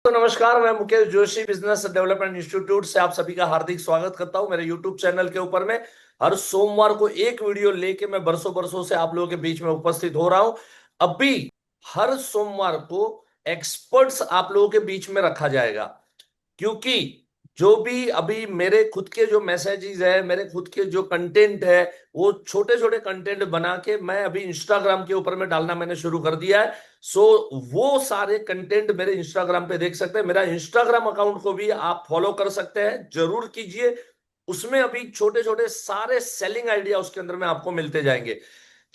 तो नमस्कार, मैं Mukesh Joshi business development institute से आप सभी का हार्दिक स्वागत करता हूं मेरे यूट्यूब चैनल के ऊपर। में हर सोमवार को एक वीडियो लेके मैं बरसों बरसों से आप लोगों के बीच में उपस्थित हो रहा हूं। अभी हर सोमवार को एक्सपर्ट्स आप लोगों के बीच में रखा जाएगा, क्योंकि जो भी अभी मेरे खुद के जो मैसेजेस है, मेरे खुद के जो कंटेंट है, वो छोटे छोटे कंटेंट बना के मैं अभी इंस्टाग्राम के ऊपर में डालना मैंने शुरू कर दिया है। सो वो सारे कंटेंट मेरे इंस्टाग्राम पे देख सकते हैं। मेरा इंस्टाग्राम अकाउंट को भी आप फॉलो कर सकते हैं, जरूर कीजिए। उसमें अभी छोटे छोटे सारे सेलिंग आइडिया उसके अंदर में आपको मिलते जाएंगे।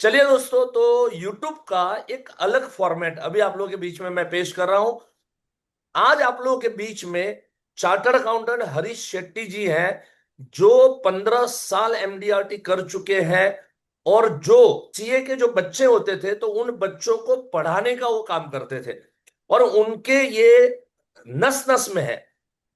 चलिए दोस्तों, तो यूट्यूब का एक अलग फॉर्मेट अभी आप लोगों के बीच में मैं पेश कर रहा हूं। आज आप लोगों के बीच में चार्टर्ड अकाउंटेंट हरीश शेट्टी जी हैं, जो 15 साल एमडीआरटी कर चुके हैं। और जो सीए के जो बच्चे होते थे, तो उन बच्चों को पढ़ाने का वो काम करते थे। और उनके ये नस नस में है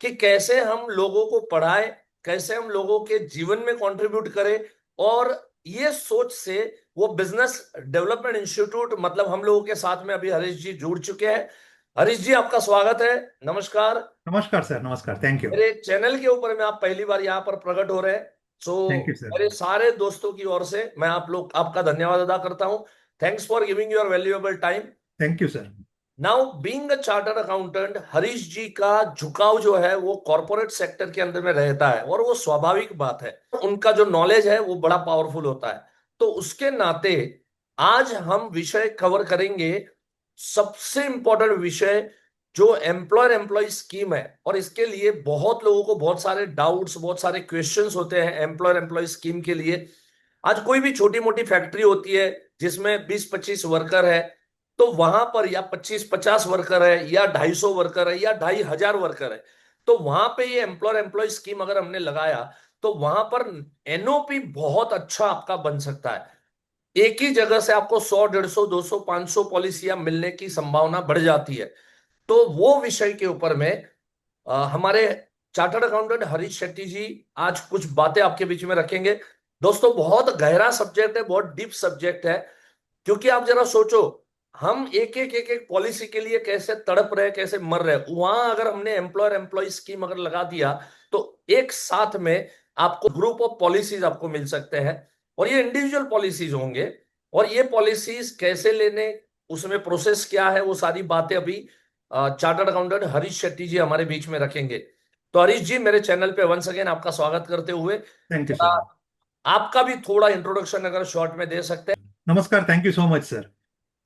कि कैसे हम लोगों को पढ़ाएं, कैसे हम लोगों के जीवन में कंट्रीब्यूट करें। और ये सोच से वो बिजनेस डेवलपमेंट इंस्टीट्यूट, मतलब हम लोगों के साथ में अभी हरीश जी जुड़ चुके हैं। हरीश जी, आपका स्वागत है। नमस्कार। नमस्कार सर, नमस्कार। Thank you. मेरे चैनल के ऊपर में आप पहली बार यहाँ पर प्रकट हो रहे हैं। So thank you sir. मेरे सारे दोस्तों की ओर से मैं आपका धन्यवाद अदा करता हूँ। Thanks for giving your valuable time. Thank you sir. Now being a chartered accountant, Harish ji का झुकाव जो है वो कॉरपोरेट सेक्टर के अंदर में रहता है, और वो स्वाभाविक बात है। उनका जो नॉलेज है वो बड़ा पावरफुल होता है। तो उसके नाते आज हम विषय कवर करेंगे, सबसे इंपॉर्टेंट विषय, जो एम्प्लॉयर एम्प्लॉय स्कीम है। और इसके लिए बहुत लोगों को बहुत सारे डाउट्स, बहुत सारे क्वेश्चंस होते हैं एम्प्लॉयर एम्प्लॉय स्कीम के लिए। आज कोई भी छोटी मोटी फैक्ट्री होती है जिसमें 20-25 वर्कर है, तो वहां पर या 25-50 वर्कर है, या 250 वर्कर है, या 2500 वर्कर है, तो वहां पे ये एम्प्लॉयर एम्प्लॉय स्कीम अगर हमने लगाया, तो वहां पर एनओपी बहुत अच्छा आपका बन सकता है। एक ही जगह से आपको 100, 150, 200, 500 पॉलिसियां मिलने की संभावना बढ़ जाती है। तो वो विषय के ऊपर में हमारे चार्टर्ड अकाउंटेंट हरीश शेट्टी जी आज कुछ बातें आपके बीच में रखेंगे। दोस्तों, बहुत गहरा सब्जेक्ट है, बहुत डीप सब्जेक्ट है। क्योंकि आप जरा सोचो, हम एक एक एक एक पॉलिसी के लिए कैसे तड़प रहे, कैसे मर रहे। वहां अगर हमने एम्प्लॉयर एम्प्लॉय स्कीम अगर लगा दिया, तो एक साथ में आपको ग्रुप ऑफ पॉलिसीज आपको मिल सकते हैं। और ये इंडिविजुअल पॉलिसीज होंगे। और ये पॉलिसीज कैसे लेने, उसमें प्रोसेस क्या है, वो सारी बातें अभी चार्टर्ड अकाउंटेंट हरीश शेट्टी जी हमारे बीच में रखेंगे। तो हरीश जी, मेरे चैनल पे वंस अगेन आपका स्वागत करते हुए थैंक यू जरा सर। आपका भी थोड़ा इंट्रोडक्शन अगर शॉर्ट में दे सकते हैं। नमस्कार, thank you so much sir.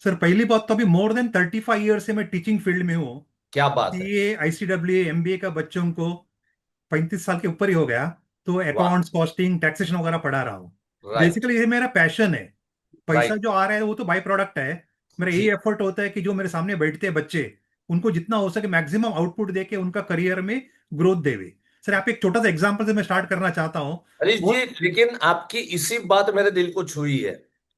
Sir, पहली बात तो अभी मोर देन 35 ईयर से मैं टीचिंग फील्ड में हूँ। क्या बात है। सीए, आईसीडब्ल्यू, एमबीए का बच्चों को 35 साल के ऊपर ही हो गया। तो वाह। अकाउंट्स, कॉस्टिंग, टैक्सेशन वगैरह पढ़ा रहा हूँ। राइट। बेसिकली ये मेरा पैशन है। पैसा राइट। जो आ रहा है वो तो बाई प्रोडक्ट है। मेरा यही जी। एफर्ट होता है कि जो मेरे सामने बैठते हैं बच्चे, उनको जितना हो सके मैक्सिमम आउटपुट दे के उनका करियर में ग्रोथ देवे। सर, आप एक छोटा सा एग्जांपल से मैं स्टार्ट करना चाहता हूँ। हरीश वो जी, लेकिन आपकी इसी बात मेरे दिल को छुई है।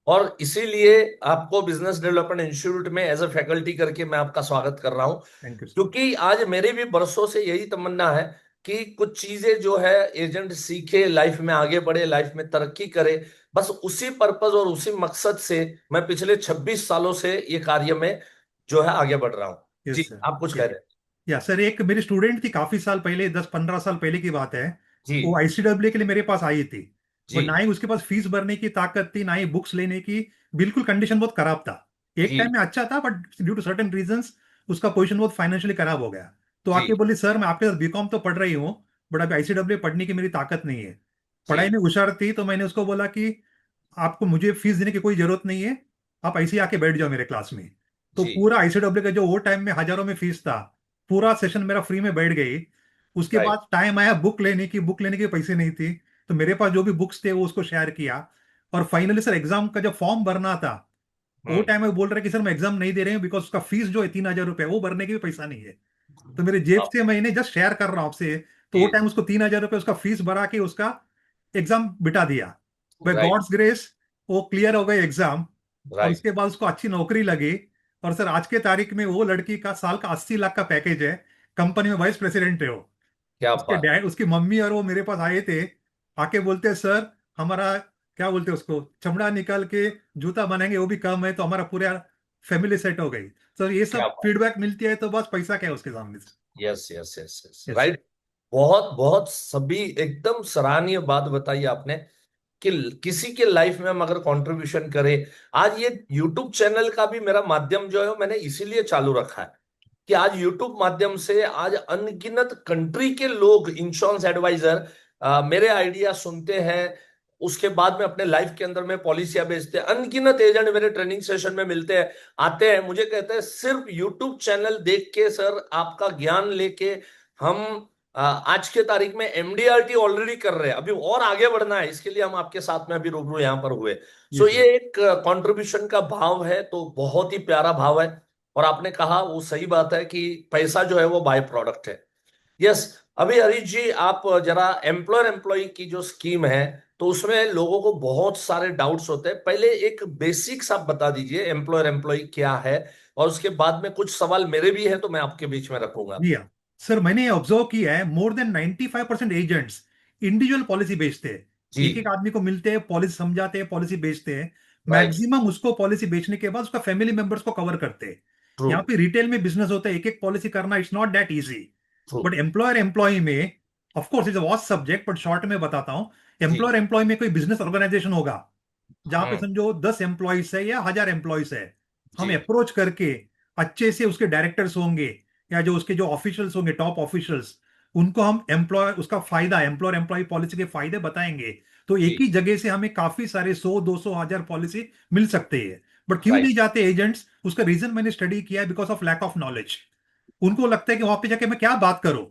और इसीलिए आपको बिजनेस डेवलपमेंट इंस्टीट्यूट में एज अ फैकल्टी करके मैं आपका स्वागत कर रहा हूं। Thank you sir. क्योंकि आज मेरे भी बरसों से यही तमन्ना है कि कुछ चीजें जो है एजेंट सीखे, लाइफ में आगे बढ़े, लाइफ में तरक्की करे। बस उसी पर्पज और उसी मकसद से मैं पिछले 26 सालों से ये कार्य में जो है आगे बढ़ रहा हूँ। यस जी, सर। आप कुछ कह या रहे हैं। या सर, एक मेरी स्टूडेंट थी काफी साल पहले, 10-15 साल पहले की बात है। वो जी। आईसीडब्ल्यू के लिए मेरे पास आई थी। और जी। ना ही उसके पास फीस भरने की ताकत थी, ना ही बुक्स लेने की। बिल्कुल कंडीशन बहुत खराब था। एक जी। टाइम में अच्छा था, but due to certain reasons उसका पोजीशन बहुत फाइनेंशियली खराब हो गया। तो आके जी। बोली, सर मैं आपके साथ बीकॉम तो पढ़ रही हूँ, बट अभी आईसीडब्ल्यू पढ़ने की मेरी ताकत नहीं है। पढ़ाई जी। में होशियार थी, तो मैंने उसको बोला कि आपको मुझे फीस देने की कोई जरूरत नहीं है, आप ऐसे ही आके बैठ जाओ मेरे क्लास में। तो जी। पूरा आईसीडब्ल्यू का जो वो टाइम में हजारों में फीस था, पूरा सेशन मेरा फ्री में बैठ गई। उसके राइट। बाद टाइम आया बुक लेने की पैसे नहीं थी। तो मेरे पास जो भी बुक्स थे वो उसको शेयर किया। और फाइनली सर, एग्जाम का जब फॉर्म भरना था, वो हम्म। टाइम में बोल रहे कि सर मैं एग्जाम नहीं दे रहे हूँ, बिकॉज उसका फीस जो है 3,000 रुपये, वो भरने की भी पैसा नहीं है। तो मेरे जेब से मैंने जस्ट शेयर कर रहा हूँ आपसे। तो वो जी। टाइम उसको 3,000 रुपये उसका फीस भरा के उसका एग्जाम बिठा दिया। By right. गॉड्स ग्रेस वो क्लियर हो गए एग्जाम। और राइट। उसके बाद उसको अच्छी नौकरी लगी। और सर, आज के तारीख में वो लड़की का साल का 80 लाख का पैकेज है। कंपनी में वाइस प्रेसिडेंट है वो। क्या उसके बात। डैड, उसकी मम्मी और वो मेरे पास आए थे। आके बोलते, सर हमारा, क्या बोलते हैं उसको, चमड़ा निकाल के जूता बनाएंगे वो भी कम है, तो हमारा पूरा फैमिली सेट हो गई। सर, ये क्या सब बात। फीडबैक मिलती है, तो बस पैसा क्या है उसके सामने। Yes yes yes yes, yes. Right. बहुत बहुत सभी एकदम सराहनीय बात बताई आपने कि किसी के लाइफ में हम अगर कंट्रीब्यूशन करें। आज ये यूट्यूब चैनल का भी मेरा माध्यम जो है वो मैंने इसीलिए चालू रखा है कि आज यूट्यूब माध्यम से आज अनगिनत कंट्री के लोग इंश्योरेंस एडवाइजर मेरे आइडिया सुनते हैं। उसके बाद में अपने लाइफ के अंदर में पॉलिसियां बेचते हैं। अनगिनत एजेंट मेरे ट्रेनिंग सेशन में मिलते हैं, आते हैं, मुझे कहते हैं सिर्फ यूट्यूब चैनल देख के सर आपका ज्ञान लेके हम आज के तारीख में एमडीआरटी ऑलरेडी कर रहे हैं, अभी और आगे बढ़ना है, इसके लिए हम आपके साथ में अभी रूबरू यहाँ पर हुए। जी सो सर। ये एक कंट्रीब्यूशन का भाव है, तो बहुत ही प्यारा भाव है। और आपने कहा वो सही बात है कि पैसा जो है वो बाय प्रोडक्ट है। यस। अभी हरीश जी आप जरा एम्प्लॉयर एम्प्लॉय की जो स्कीम है, तो उसमें लोगों को बहुत सारे डाउट्स होते हैं। पहले एक बेसिक्स आप बता दीजिए एम्प्लॉयर एम्प्लॉय क्या है, और उसके बाद में कुछ सवाल मेरे भी हैं तो मैं आपके बीच में रखूंगा। जी हाँ सर, मैंने ये ऑब्जर्व किया है, more than 95% agents individual policy बेचते हैं। एक एक जी। आदमी को मिलते हैं, पॉलिसी समझाते हैं, पॉलिसी बेचते हैं। राइट। मैक्सिमम उसको पॉलिसी बेचने के बाद उसका फैमिली मेंबर्स को कवर करते हैं। ट्रू। यहाँ पे रिटेल में बिजनेस होता है, एक एक पॉलिसी करना it's not that easy. True. But employer employee में, of course is a vast subject, but short में बताता हूँ। जी। एम्प्लॉयर एम्प्लॉय में कोई बिजनेस ऑर्गेनाइजेशन होगा जहां पे हम्म। समझो 10 एम्प्लॉयज है या 1000 एम्प्लॉयज है। हम जी। अप्रोच करके अच्छे से उसके डायरेक्टर्स होंगे या जो उसके जो ऑफिशियल्स होंगे, टॉप ऑफिशियल्स, उनको हम एम्प्लॉय उसका फायदा, एम्प्लॉयर एम्प्लॉय पॉलिसी के फायदे बताएंगे। तो एक जी। ही जगह से हमें काफी सारे 100 200 1000 पॉलिसी मिल सकते हैं। बट क्यों नहीं राइट। जाते एजेंट्स? उसका रीजन मैंने स्टडी किया है, because of lack of knowledge. उनको लगता है कि वहां पे जाके मैं क्या बात करूं।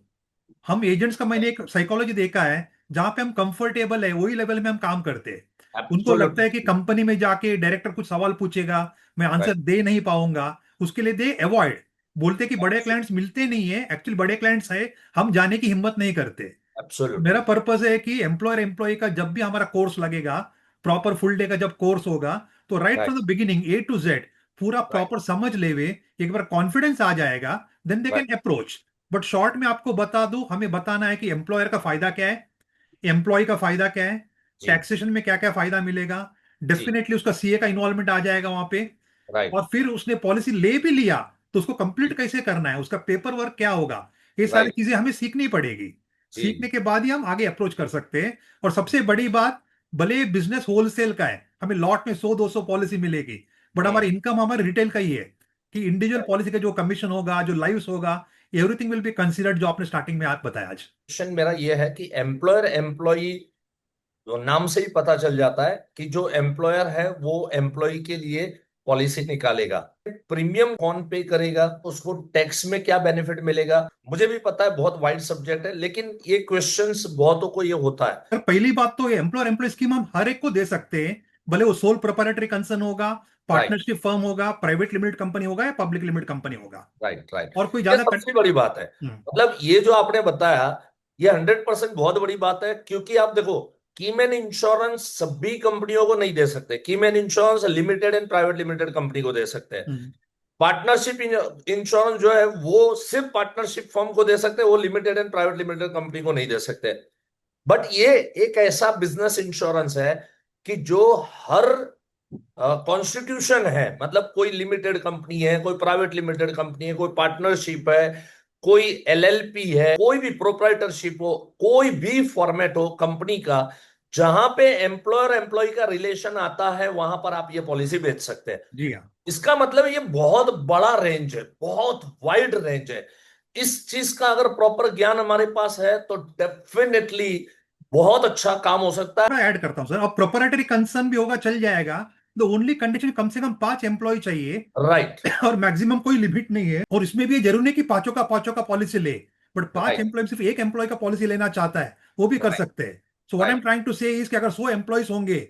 हम एजेंट्स का मैंने एक साइकोलॉजी देखा है, जहां पे हम कंफर्टेबल है वही लेवल में हम काम करते हैं। उनको लगता है कि एब्सोल्युटली। कंपनी में जाके डायरेक्टर कुछ सवाल पूछेगा, मैं आंसर राइट। दे नहीं पाऊंगा। उसके लिए दे अवॉइड, बोलते कि बड़े क्लाइंट्स मिलते नहीं है, एक्चुअली बड़े क्लाइंट्स है, हम जाने की हिम्मत नहीं करते। तो मेरा एब्सोल्युटली। पर्पस है कि एम्प्लॉयर एम्प्लॉय का जब भी हमारा कोर्स लगेगा, प्रॉपर फुल डे का जब कोर्स होगा, तो right right. From the beginning A to Z पूरा राइट। प्रॉपर समझ लेवे। एक बार कॉन्फिडेंस आ जाएगा, then they right. Can approach. But short में आपको बता दूं, हमें बताना है कि एम्प्लॉयर का फायदा क्या है, एम्प्लॉय का फायदा क्या है, जी। टैक्सेशन में क्या क्या फायदा मिलेगा। जी। डेफिनेटली उसका सीए का इन्वॉल्वमेंट आ जाएगा वहां पे। राइट। और फिर उसने पॉलिसी ले भी लिया, तो उसको कंप्लीट जी। कैसे करना है, उसका पेपर वर्क क्या होगा, ये सारी राइट। चीजें हमें सीखनी पड़ेगी। सीखने जी। के बाद ही हम आगे अप्रोच कर सकते हैं। और सबसे बड़ी बात, भले बिजनेस होलसेल का है, हमें लॉट में 100 200 पॉलिसी मिलेगी, बट हमारी हम्म। इनकम हमारे रिटेल का ही है। कि इंडिविजुअल पॉलिसी का जो कमीशन होगा, जो लाइव्स होगा, एवरीथिंग विल बी कंसिडर्ड, जो आपने स्टार्टिंग में आप बताया आज। क्वेश्चन मेरा ये है कि एम्प्लॉयर एम्प्लॉई, तो नाम से ही पता चल जाता है कि जो एम्प्लॉयर है वो एम्प्लॉय के लिए पॉलिसी निकालेगा। प्रीमियम कौन पे करेगा, उसको टैक्स में क्या बेनिफिट मिलेगा, मुझे भी पता है बहुत वाइड सब्जेक्ट है, लेकिन ये क्वेश्चंस बहुतों को ये होता है। सर पहली बात तो एम्प्लॉयर एम्प्लॉय स्कीम हम हर एक को दे सकते हैं, भले वो सोल प्रोप्राइटरी कंसर्न होगा, राइट। पार्टनरशिप फर्म होगा, प्राइवेट लिमिटेड कंपनी होगा या पब्लिक लिमिटेड कंपनी होगा। राइट। राइट। और कोई ये ज्यादा सबसे बड़ी बात है। हम्म, मतलब ये जो आपने बताया, ये 100% बहुत बड़ी बात है, क्योंकि आप देखो कीमैन इंश्योरेंस सभी कंपनियों को नहीं दे सकते। Keyman insurance limited and private limited company को दे सकते हैं। हम्म, पार्टनरशिप इंश्योरेंस जो है वो सिर्फ पार्टनरशिप फर्म को दे सकते हैं, वो limited and private limited company को नहीं दे सकते। बट ये एक ऐसा बिजनेस इंश्योरेंस है कि जो हर कॉन्स्टिट्यूशन है, मतलब कोई लिमिटेड कंपनी है, कोई प्राइवेट लिमिटेड कंपनी है, कोई पार्टनरशिप है, कोई एलएलपी है, कोई भी प्रोप्राइटरशिप हो, कोई भी फॉर्मेट हो कंपनी का, जहां पे एम्प्लॉयर एम्प्लॉय का रिलेशन आता है वहां पर आप ये पॉलिसी बेच सकते हैं। जी हाँ। इसका मतलब ये बहुत बड़ा रेंज है, बहुत वाइड रेंज है। इस चीज का अगर प्रॉपर ज्ञान हमारे पास है तो डेफिनेटली बहुत अच्छा काम हो सकता है। थोड़ा ऐड करता हूँ सर, और प्रोप्राइटरी कंसर्न भी होगा, चल जाएगा। द ओनली कंडीशन कम से कम 5 एम्प्लॉय चाहिए। राइट। और मैक्सिमम कोई लिमिट नहीं है, और इसमें भी ये जरूरी नहीं कि पांचों का पॉलिसी ले। बट पांच राइट। एम्प्लॉय सिर्फ एक एम्प्लॉय का पॉलिसी लेना चाहता है, वो भी कर राइट। सकते हैं। So what I am right. Trying to say is कि अगर 100 एम्प्लॉयज होंगे,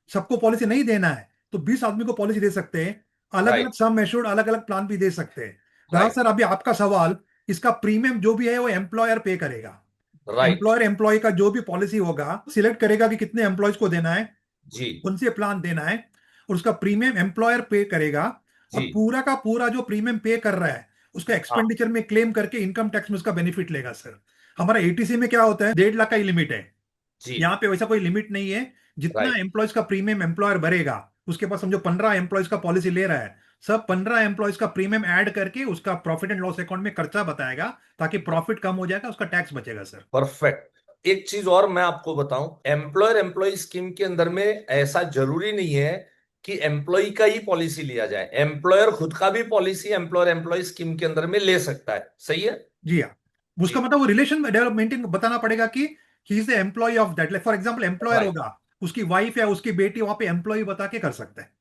सबको पॉलिसी नहीं देना है, तो 20 आदमी को पॉलिसी दे सकते हैं। अलग अलग राइट। सम एश्योर्ड, अलग अलग प्लान भी दे सकते हैं। रहा राइट। सर अभी आपका सवाल, इसका प्रीमियम जो भी है वो एम्प्लॉयर पे करेगा। राइट। एम्प्लॉयर एम्प्लॉय का जो भी पॉलिसी होगा, सिलेक्ट करेगा कि कितने एम्प्लॉयज को देना है, जी। उनसे प्लान देना है, और उसका प्रीमियम एम्प्लॉयर पे करेगा। और जी। पूरा का पूरा जो प्रीमियम पे कर रहा है, उसका हाँ। एक्सपेंडिचर में क्लेम करके इनकम टैक्स में उसका बेनिफिट लेगा सर। हमारा एटीसी में क्या होता है, 1.5 लाख का ही लिमिट है। जी। यहाँ पे वैसा कोई लिमिट नहीं है। जितना राइट। एम्प्लॉयज का प्रीमियम एम्प्लॉयर भरेगा, उसके पास समझो 15 एम्प्लॉयज का पॉलिसी ले रहा है, सब 15 एम्प्लॉयज का प्रीमियम ऐड करके उसका प्रॉफिट एंड लॉस अकाउंट में खर्चा बताएगा, ताकि प्रॉफिट कम हो जाएगा, उसका टैक्स बचेगा सर। परफेक्ट। एक चीज और मैं आपको बताऊं, एम्प्लॉयर एम्प्लॉय स्कीम के अंदर में ऐसा जरूरी नहीं है कि एम्प्लॉय का ही पॉलिसी लिया जाए। एम्प्लॉयर खुद का भी पॉलिसी एम्प्लॉयर एम्प्लॉय स्कीम के अंदर में ले सकता है। सही है। जी हाँ। उसका जी। मतलब वो रिलेशन डेवलपमेंट बताना पड़ेगा कि he is the employee of that, for example employer right. होगा, उसकी वाइफ या उसकी बेटी वहां पे एम्प्लॉय बता के कर सकता है।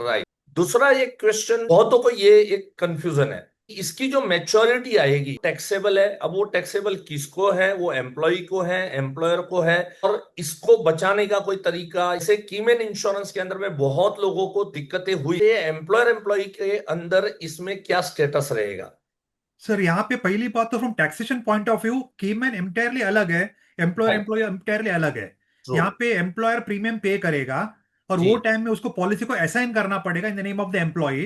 राइट। दूसरा एक क्वेश्चन बहुतों को ये एक कंफ्यूजन है, इसकी जो मैच्योरिटी आएगी टैक्सेबल है। अब वो टैक्सेबल किसको है? वो एम्प्लॉय को है, एम्प्लॉयर को है? और इसको बचाने का कोई तरीका? इसे कीमेन इंश्योरेंस के अंदर में बहुत लोगों को दिक्कतें हुई। एम्प्लॉयर एम्प्लॉय के अंदर इसमें क्या स्टेटस रहेगा? सर यहाँ पे पहली बात तो from taxation point of view keyman entirely अलग है, एम्प्लॉयर राइट। एम्प्लॉय एंटायरली अलग है। ट्रू। यहाँ पे एम्प्लॉयर प्रीमियम पे करेगा, और वो जी। टाइम में उसको पॉलिसी को असाइन करना पड़ेगा in the name of the employee.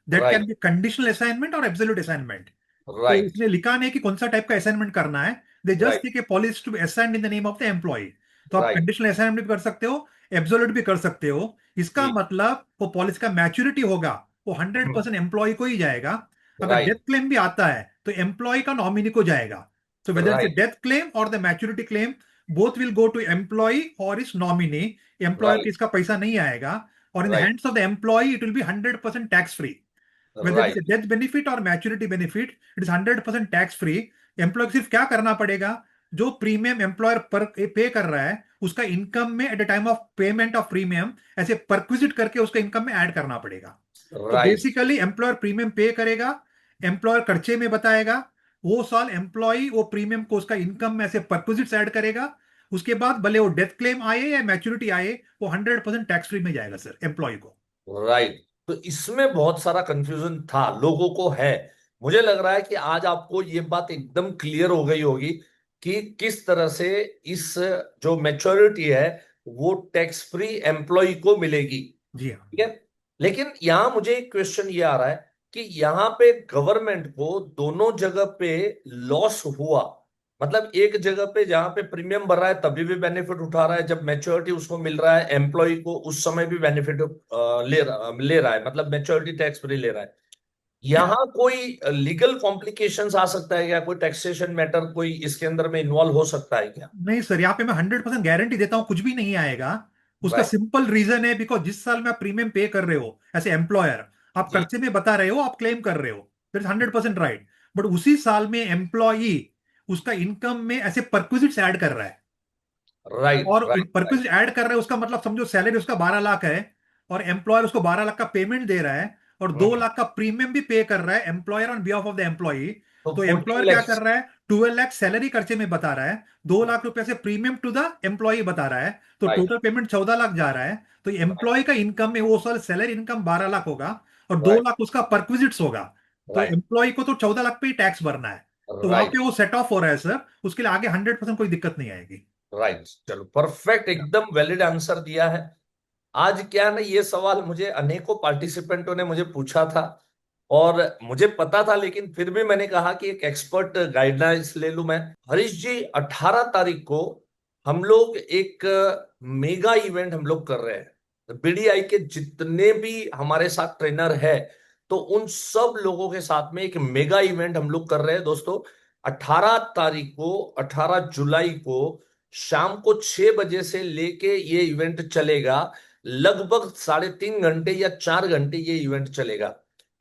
That can right. Be conditional assignment और एब्सोल्यूट असाइनमेंट। तो राइट। इसने लिखा नहीं कि कौन सा टाइप का असाइनमेंट करना है, they just right. Take a policy to be assigned in the name of the employee. तो आप राइट। कंडीशनल असाइनमेंट भी कर सकते हो, एब्सोल्यूट भी कर सकते हो। इसका जी। मतलब वो पॉलिसी का मैच्योरिटी होगा, वो 100% एम्प्लॉय को ही जाएगा। अगर डेथ राइट। क्लेम भी आता है तो एम्प्लॉय का नॉमिनी को जाएगा। तो whether it's right. Death claim और the maturity claim, both will go to employee or his nominee. Employer को राइट। इसका पैसा नहीं आएगा, और in the right. Hands of the employee it will be 100% tax free. whether it is a right. death benefit or maturity benefit, it is 100% tax free. Employee को सिर्फ क्या करना पड़ेगा, जो प्रीमियम एम्प्लॉयर पर पे कर रहा है उसका इनकम में at the time of payment of premium ऐसे परक्विजिट करके उसका इनकम में ऐड करना पड़ेगा। तो राइट। बेसिकली एम्प्लॉयर प्रीमियम पे करेगा, एम्प्लॉयर खर्चे में बताएगा, वो साल एम्प्लॉय वो प्रीमियम को उसका इनकम में ऐसे परक्विजिट्स ऐड करेगा। उसके बाद भले वो डेथ क्लेम आए या मैच्योरिटी आए, वो 100% टैक्स फ्री में जाएगा सर एम्प्लॉय को। राइट। तो इसमें बहुत सारा कंफ्यूजन था, लोगों को है। मुझे लग रहा है कि आज आपको ये बात एकदम क्लियर हो गई होगी कि किस तरह से इस जो मैच्योरिटी है वो टैक्स फ्री एम्प्लॉय को मिलेगी। जी हाँ। ठीक है। लेकिन यहां मुझे एक क्वेश्चन ये आ रहा है कि यहाँ पे गवर्नमेंट को दोनों जगह पे लॉस हुआ। मतलब एक जगह पे जहां पे प्रीमियम भर रहा है तभी भी बेनिफिट उठा रहा है, जब मैच्योरिटी उसको मिल रहा है एम्प्लॉय को उस समय भी बेनिफिट ले रहा है, मतलब मैच्योरिटी टैक्स फ्री ले रहा है। यहाँ कोई लीगल कॉम्प्लिकेशंस आ सकता है क्या? कोई टैक्सेशन मैटर कोई इसके अंदर में इन्वॉल्व हो सकता है क्या? नहीं सर, यहाँ पे मैं 100% गारंटी देता हूँ कुछ भी नहीं आएगा। उसका राइट। सिंपल रीजन है, बिकॉज जिस साल में आप प्रीमियम पे कर रहे हो एज ए एम्प्लॉयर, आप जी। खर्चे में बता रहे हो, आप क्लेम कर रहे हो, दैट इज 100% राइट। बट उसी साल में एम्प्लॉई उसका इनकम में ऐसे परक्विजिट्स ऐड कर रहा है, राइट। और राइट। Perquisite right. ऐड कर रहा है, उसका मतलब समझो सैलरी उसका 12 लाख है, और एम्प्लॉयर उसको 12 लाख का पेमेंट दे रहा है, और दो हम्म। लाख का प्रीमियम भी पे कर रहा है employer on behalf of the employee. तो तो एम्प्लॉयर 14 क्या लैक्स। कर रहा है, 12 लाख सैलरी खर्चे में बता रहा है, 2 लाख रुपए से प्रीमियम टू द एम्प्लॉय बता रहा है, तो राइट। टोटल पेमेंट 14 लाख जा रहा है। तो एम्प्लॉय का इनकम में वो साल सैलरी इनकम 12 लाख होगा, और दो राइट। लाख उसका परक्विजिट्स होगा। तो राइट। एम्प्लॉय को तो 14 लाख पे ही टैक्स भरना है। तो वहां राइट। पे वो सेट ऑफ हो रहा है सर, उसके लिए आगे 100% कोई दिक्कत नहीं आएगी। राइट। चलो, परफेक्ट, एकदम वैलिड आंसर दिया है। आज क्या ना, ये सवाल मुझे अनेकों पार्टिसिपेंटों ने मुझे पूछा था और मुझे पता था, लेकिन फिर भी मैंने कहा कि एक एक्सपर्ट गाइडलाइंस ले लूं मैं। हरीश जी, 18 तारीख को हम लोग एक मेगा इवेंट हम लोग कर रहे हैं। बीडीआई के जितने भी हमारे साथ ट्रेनर है, तो उन सब लोगों के साथ में एक मेगा इवेंट हम लोग कर रहे हैं दोस्तों। 18 तारीख को, 18 जुलाई को शाम को 6 बजे से लेके ये इवेंट चलेगा। लगभग 3.5 घंटे या 4 घंटे ये इवेंट चलेगा,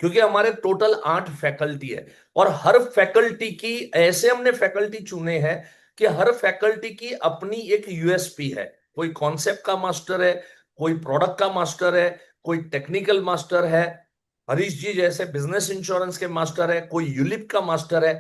क्योंकि हमारे टोटल 8 फैकल्टी है। और हर फैकल्टी की, ऐसे हमने फैकल्टी चुने हैं कि हर फैकल्टी की अपनी एक यूएसपी है। कोई कॉन्सेप्ट का मास्टर है, कोई प्रोडक्ट का मास्टर है, कोई टेक्निकल मास्टर है, हरीश जी जैसे बिजनेस इंश्योरेंस के मास्टर है, कोई यूलिप का मास्टर है।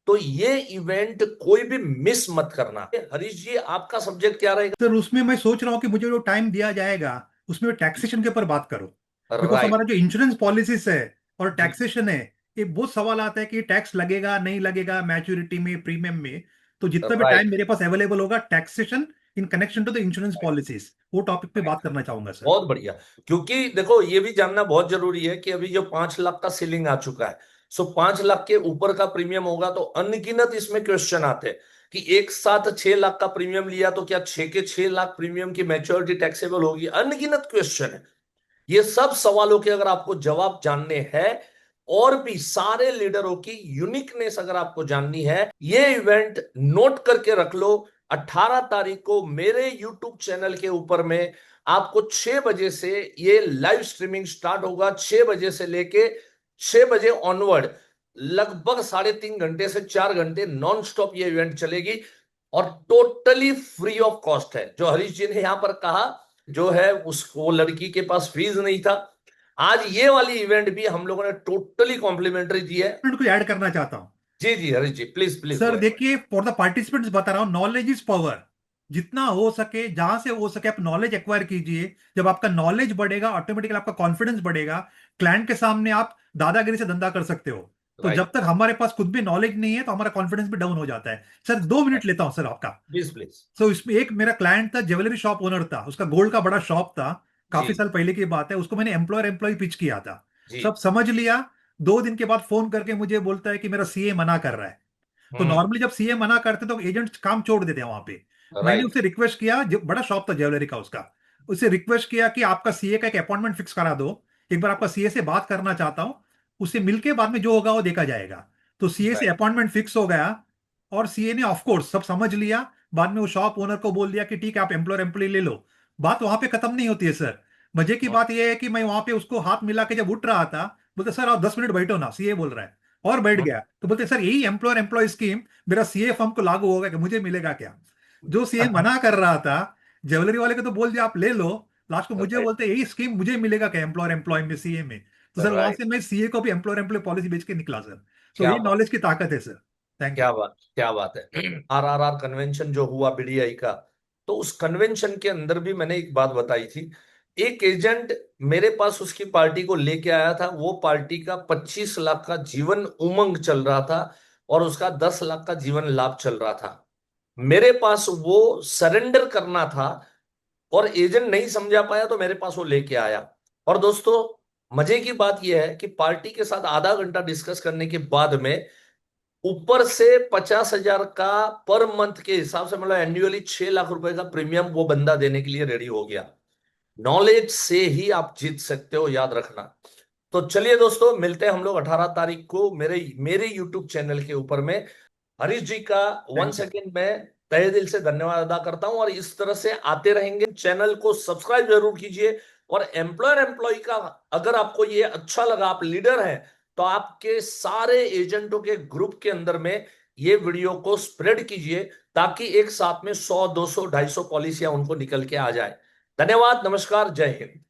तो ये इवेंट कोई भी मिस मत करना। हरीश जी, आपका सब्जेक्ट क्या रहेगा? सर उसमें मैं सोच रहा हूँ कि मुझे जो टाइम दिया जाएगा उसमें टैक्सेशन के ऊपर बात करो। Because right. हमारा जो इंश्योरेंस पॉलिसीज है और जी। टैक्सेशन है, ये बहुत सवाल आता है कि टैक्स लगेगा नहीं लगेगा मैच्योरिटी में, प्रीमियम में। तो जितना भी टाइम राइट। मेरे पास अवेलेबल होगा taxation in connection to the insurance policies, वो टॉपिक पे बात करना चाहूंगा सर। बहुत बढ़िया। क्योंकि देखो, ये भी जानना बहुत जरूरी है कि अभी जो 5 लाख का सीलिंग आ चुका है, सो 5 लाख के ऊपर का प्रीमियम होगा तो अनगिनत इसमें क्वेश्चन आते हैं कि एक साथ 6 लाख का प्रीमियम लिया तो क्या 6 के 6 लाख प्रीमियम की मैच्योरिटी टैक्सेबल होगी? अनगिनत क्वेश्चन है। ये सब सवालों के अगर आपको जवाब जानने हैं और भी सारे लीडरों की यूनिकनेस अगर आपको जाननी है, ये इवेंट नोट करके रख लो। 18 तारीख को मेरे यूट्यूब चैनल के ऊपर में आपको 6 बजे से ये लाइव स्ट्रीमिंग स्टार्ट होगा। 6 बजे से लेके 6 बजे ऑनवर्ड लगभग 3.5 घंटे से 4 घंटे नॉन स्टॉप ये इवेंट चलेगी और टोटली फ्री ऑफ कॉस्ट है। जो हरीश जी ने यहां पर कहा, जो है उस वो लड़की के पास फीस नहीं था, आज ये वाली इवेंट भी हम लोगों ने टोटली कॉम्प्लीमेंट्री दी है। को ऐड करना चाहता हूँ। जी जी Harish ji, please please sir go ahead. देखिए, फॉर द पार्टिसिपेंट्स बता रहा हूँ, नॉलेज इज पावर। जितना हो सके, जहां से हो सके, आप नॉलेज एक्वायर कीजिए। जब आपका नॉलेज बढ़ेगा, ऑटोमेटिकली आपका कॉन्फिडेंस बढ़ेगा। क्लाइंट के सामने आप दादागिरी से धंधा कर सकते हो। तो राइट जब तक हमारे पास खुद भी नॉलेज नहीं है, तो हमारा कॉन्फिडेंस भी डाउन हो जाता है। सर 2 मिनट लेता हूँ सर आपका। Please please. सो इसमें एक मेरा क्लाइंट था, ज्वेलरी शॉप ओनर था, उसका गोल्ड का बड़ा शॉप था। काफी जी साल पहले की बात है, उसको मैंने एम्प्लॉयर एम्प्लॉय पिच किया था। जी। सब समझ लिया। 2 दिन के बाद फोन करके मुझे बोलता है कि मेरा सीए मना कर रहा है। तो हम्म। नॉर्मली जब सीए मना करते तो एजेंट काम छोड़ देते हैं वहां पे। मैंने राइट। उसे रिक्वेस्ट किया, जो बड़ा शॉप था ज्वेलरी का उसका, उसे रिक्वेस्ट किया कि आपका सीए का एक अपॉइंटमेंट फिक्स करा दो। एक बार आपका सीए से बात करना चाहता हूँ। उससे मिलके बाद में जो होगा वो देखा जाएगा। तो सीए से राइट। अपॉइंटमेंट फिक्स हो गया। और सीए ने ऑफ कोर्स सब समझ लिया। बाद में वो शॉप ओनर को बोल दिया कि ठीक है, आप एम्प्लॉयर एम्प्लॉय ले लो। बात वहां पे खत्म नहीं होती है सर। मजे की बात यह है कि मैं वहां पे उसको हाथ मिला के जब उठ रहा था, बोलते सर आप 10 मिनट बैठो ना, सीए बोल रहा है। और बैठ गया तो बोलते सर यही एम्प्लॉयर एम्प्लॉय स्कीम मेरा सीए फर्म को लागू होगा कि मुझे मिलेगा क्या। जो सीए मना कर रहा था, ज्वेलरी वाले को तो बोल दिया आप ले लो। लास्ट को मुझे राइट। बोलते यही स्कीम मुझे मिलेगा क्या एम्प्लॉयर एम्प्लॉय में, सीए में। तो सर वहां राइट। से मैं सीए को भी एम्प्लॉयर एम्प्लॉय पॉलिसी बेच के निकला सर। सो क्या ये बात, नॉलेज की ताकत है सर। Thank you. क्या बात है। आरआरआर कन्वेंशन जो हुआ बीडीआई का, तो उस कन्वेंशन के अंदर भी मैंने एक बात बताई थी। एक एजेंट मेरे पास उसकी पार्टी को लेके आया था, वो पार्टी का 25 लाख का जीवन उमंग चल रहा था और उसका 10 लाख का जीवन लाभ चल रहा था। मेरे पास वो सरेंडर करना था और एजेंट नहीं समझा पाया तो मेरे पास वो लेके आया। और दोस्तों, मजे की बात यह है कि पार्टी के साथ आधा घंटा डिस्कस करने के बाद में ऊपर से 50,000 का पर मंथ के हिसाब से, मतलब एनुअली 6 लाख रुपए का प्रीमियम वो बंदा देने के लिए रेडी हो गया। नॉलेज से ही आप जीत सकते हो, याद रखना। तो चलिए दोस्तों, मिलते हैं हम लोग 18 तारीख को मेरे मेरे यूट्यूब चैनल के ऊपर में। हरीश जी का वन थैंक यू। सेकेंड में तहे दिल से धन्यवाद अदा करता हूं, और इस तरह से आते रहेंगे। चैनल को सब्सक्राइब जरूर कीजिए। और एम्प्लॉयर एम्प्लॉय का, अगर आपको ये अच्छा लगा, आप लीडर हैं, तो आपके सारे एजेंटों के ग्रुप के अंदर में ये वीडियो को स्प्रेड कीजिए, ताकि एक साथ में 100 200 250 पॉलिसियां उनको निकल के आ जाए। धन्यवाद, नमस्कार, जय हिंद।